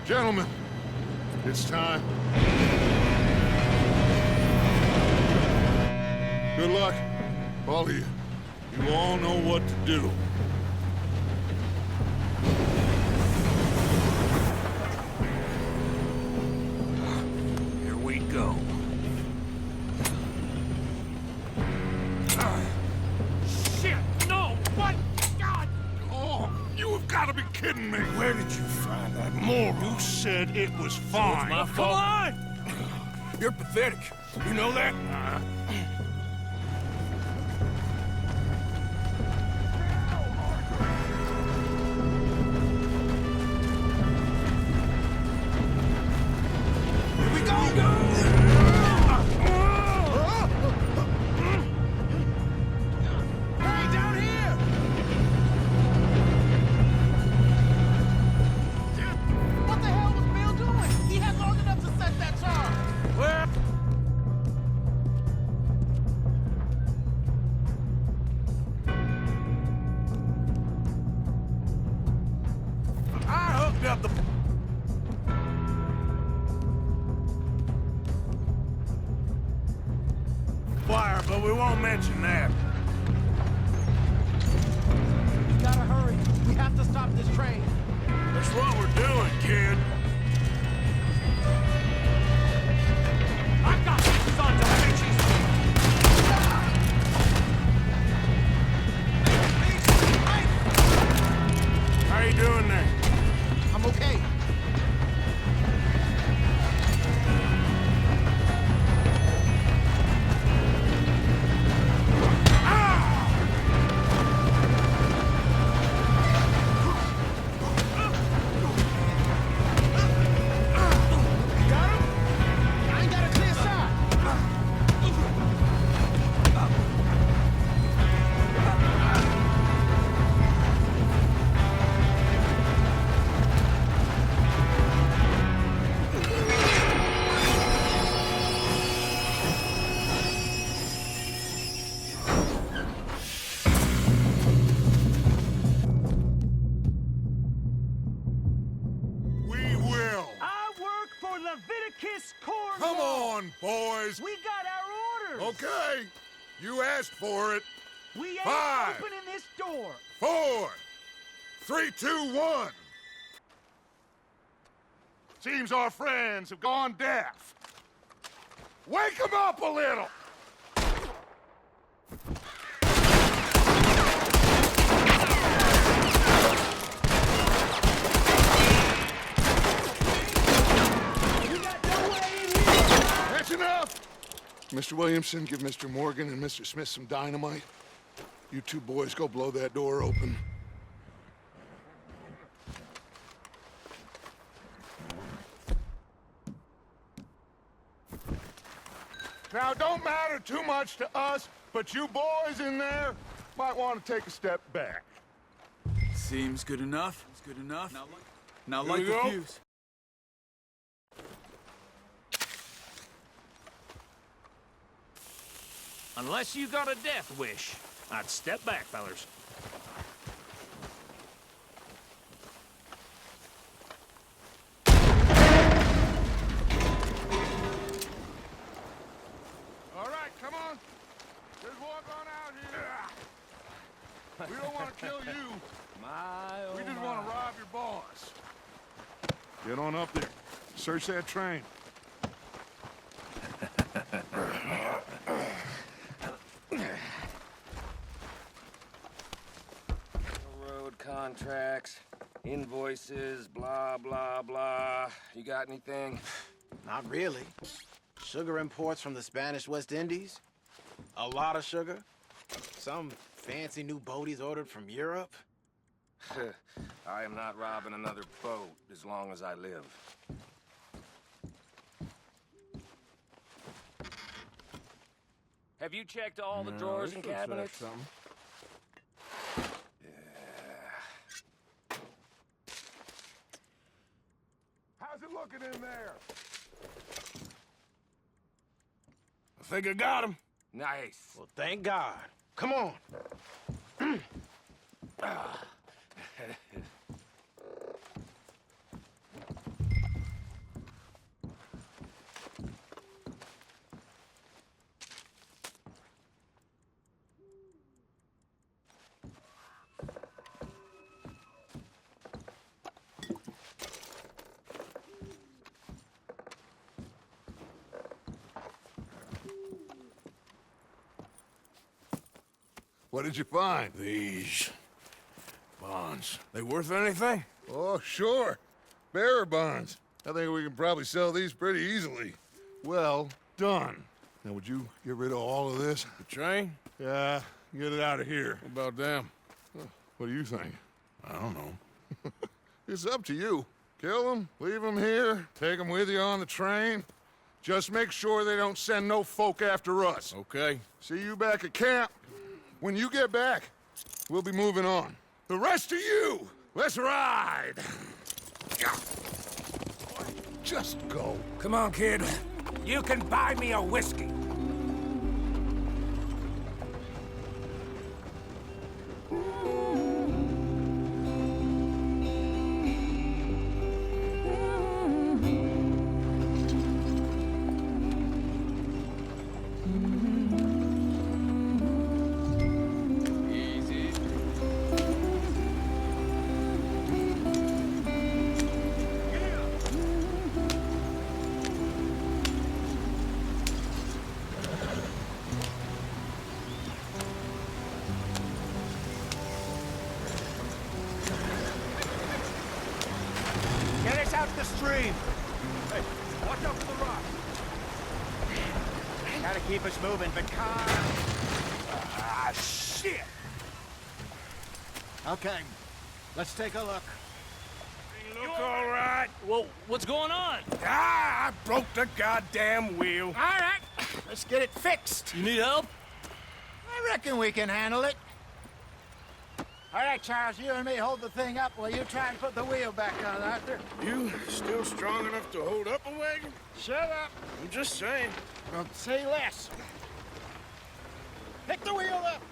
Gentlemen, it's time. Good luck, all of you. You all know what to do. Here we go. Shit! No! What? God! Oh, you have got to be kidding me. Where did you find that moron? You said it was fine. My Come fault. on! You're pathetic. You know that? Here we go! Hey, down here! What the hell was Bill doing? He had long enough to set that charge. Well, I hooked up the wire, but we won't mention that. We gotta hurry. We have to stop this train. That's what we're doing, kid. I got these sons of bitches! How you doing there? I'm okay. Got him? I ain't got a clear shot. We will. I work for Leviticus Corps. Come on, boys. We got our orders. Okay. You asked for it. We ain't 5, opening this door. 4, 3, 2, 1. Seems our friends have gone deaf. Wake them up a little. We got no way in here. That's enough. Mr. Williamson, give Mr. Morgan and Mr. Smith some dynamite. You two boys go blow that door open. Now, it don't matter too much to us, but you boys in there might want to take a step back. Seems good enough. It's good enough. Now Here light we the go. fuse. Unless you got a death wish, I'd step back, fellers. All right, come on. Just walk on out here. We don't want to kill you. We just want to rob your boss. Get on up there. Search that train. Road contracts, invoices, blah, blah, blah. You got anything? Not really. Sugar imports from the Spanish West Indies. A lot of sugar. Some fancy new boat he's ordered from Europe. I am not robbing another boat as long as I live. Have you checked all the drawers and cabinets? How's it looking in there? I think I got him. Nice. Well, thank God. Come on. What did you find? These bonds. They worth anything? Oh, sure. Bearer bonds. I think we can probably sell these pretty easily. Well done. Now, would you get rid of all of this? The train? Yeah, get it out of here. What about them? What do you think? I don't know. It's up to you. Kill them, leave them here, take them with you on the train. Just make sure they don't send no folk after us. Okay. See you back at camp. When you get back, we'll be moving on. The rest of you, let's ride. Just go. Come on, kid. You can buy me a whiskey. Get us out the stream. Hey, watch out for the rock. Gotta keep us moving, but calm. Ah, shit! Okay, let's take a look. Look all right. Well, what's going on? Ah, I broke the goddamn wheel. All right, let's get it fixed. You need help? I reckon we can handle it. All right, Charles, you and me hold the thing up while you try and put the wheel back on, Arthur. You still strong enough to hold up a wagon? Shut up. I'm just saying. Don't say less. Pick the wheel up.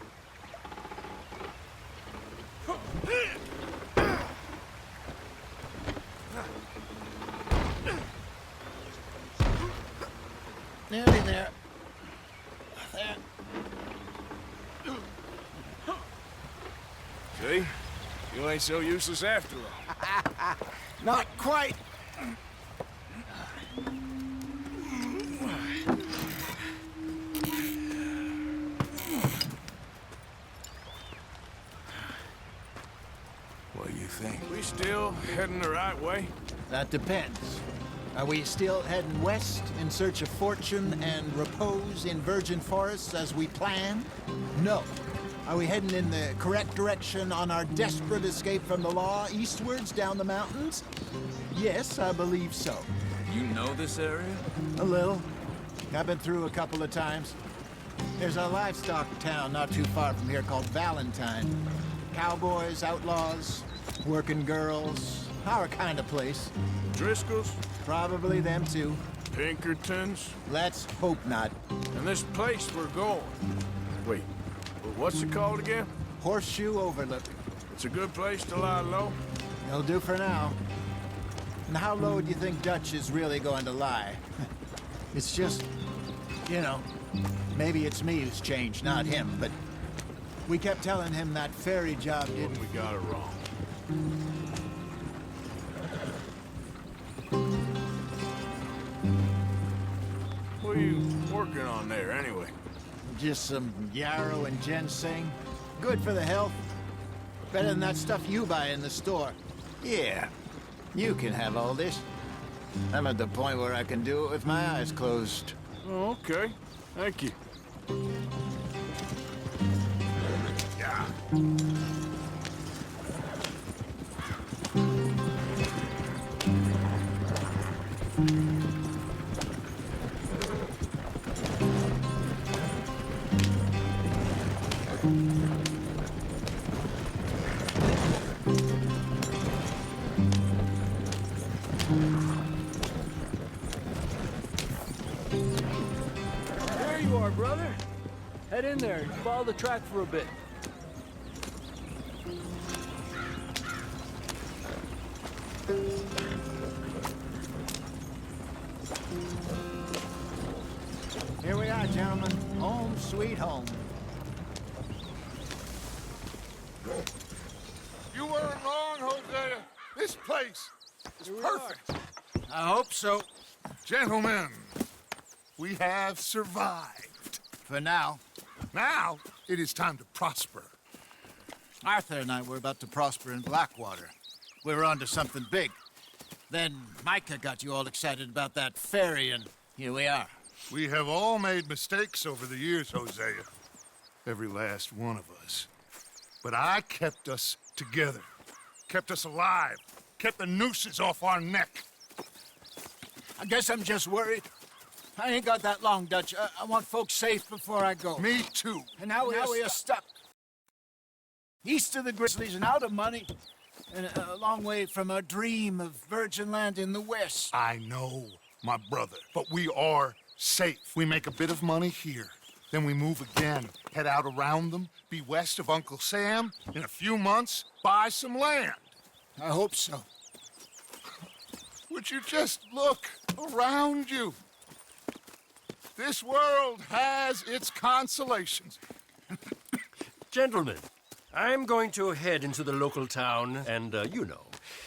Nearly there. There. See? You ain't so useless after all. Not quite. What do you think? We still heading the right way? That depends. Are we still heading west in search of fortune and repose in virgin forests as we planned? No. Are we heading in the correct direction on our desperate escape from the law eastwards down the mountains? Yes, I believe so. You know this area? A little. I've been through a couple of times. There's a livestock town not too far from here called Valentine. Cowboys, outlaws, working girls, our kind of place. Driscoll's? Probably them too. Pinkertons? Let's hope not. And this place we're going. Wait, well, what's it called again? Horseshoe Overlook. It's a good place to lie low. It'll do for now. And how low do you think Dutch is really going to lie? It's just, you know, maybe it's me who's changed, not him, but we kept telling him that ferry job didn't... We got it wrong. What are you working on there, anyway? Just some yarrow and ginseng. Good for the health. Better than that stuff you buy in the store. Yeah, you can have all this. I'm at the point where I can do it with my eyes closed. Oh, okay. Thank you. Yeah. There you are, brother. Head in there and follow the track for a bit. Here we are, gentlemen. Home sweet home. You weren't wrong, Hosea. This place is perfect. I hope so. Gentlemen, we have survived. For now. Now, It is time to prosper. Arthur and I were about to prosper in Blackwater. We were onto something big. Then Micah got you all excited about that ferry, and here we are. We have all made mistakes over the years, Hosea. Every last one of us. But I kept us together. Kept us alive. Kept the nooses off our neck. I guess I'm just worried. I ain't got that long, Dutch. I want folks safe before I go. Me too. And now we are stuck. East of the Grizzlies and out of money. And a long way from our dream of virgin land in the west. I know, my brother. But we are safe. We make a bit of money here. Then we move again. Head out around them. Be west of Uncle Sam. In a few months, buy some land. I hope so. Would you just look around you? This world has its consolations. Gentlemen, I'm going to head into the local town and,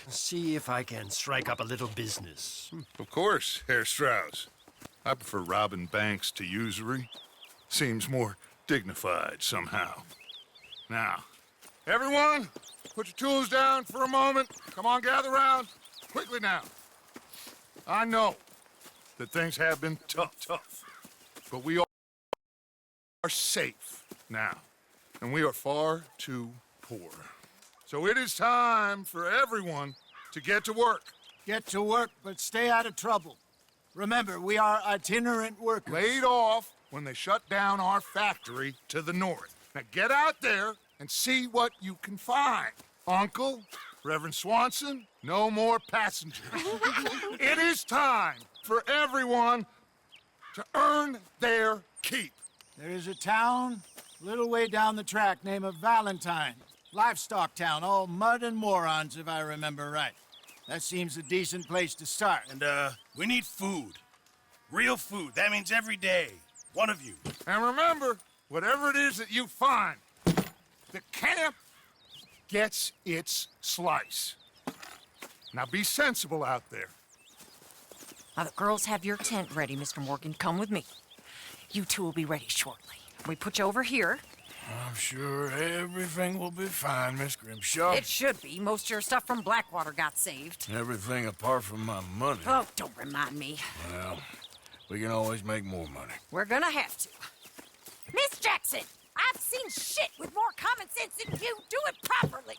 see if I can strike up a little business. Of course, Herr Strauss. I prefer robbing banks to usury. Seems more dignified somehow. Now, everyone, put your tools down for a moment. Come on, gather round. Quickly now. I know that things have been tough. But we are safe now. And we are far too poor. So it is time for everyone to get to work. Get to work, but stay out of trouble. Remember, we are itinerant workers. Laid off when they shut down our factory to the north. Now get out there and see what you can find. Uncle, Reverend Swanson, no more passengers. It is time for everyone to earn their keep. There is a town a little way down the track named Valentine. Livestock town, all mud and morons, if I remember right. That seems a decent place to start. And, we need food. Real food. That means every day. One of you. And remember, whatever it is that you find, the camp gets its slice. Now be sensible out there. Now, the girls have your tent ready, Mr. Morgan. Come with me. You two will be ready shortly. We put you over here. I'm sure everything will be fine, Miss Grimshaw. It should be. Most of your stuff from Blackwater got saved. Everything apart from my money. Oh, don't remind me. Well, we can always make more money. We're gonna have to. Miss Jackson, I've seen shit with more common sense than you. Do it properly.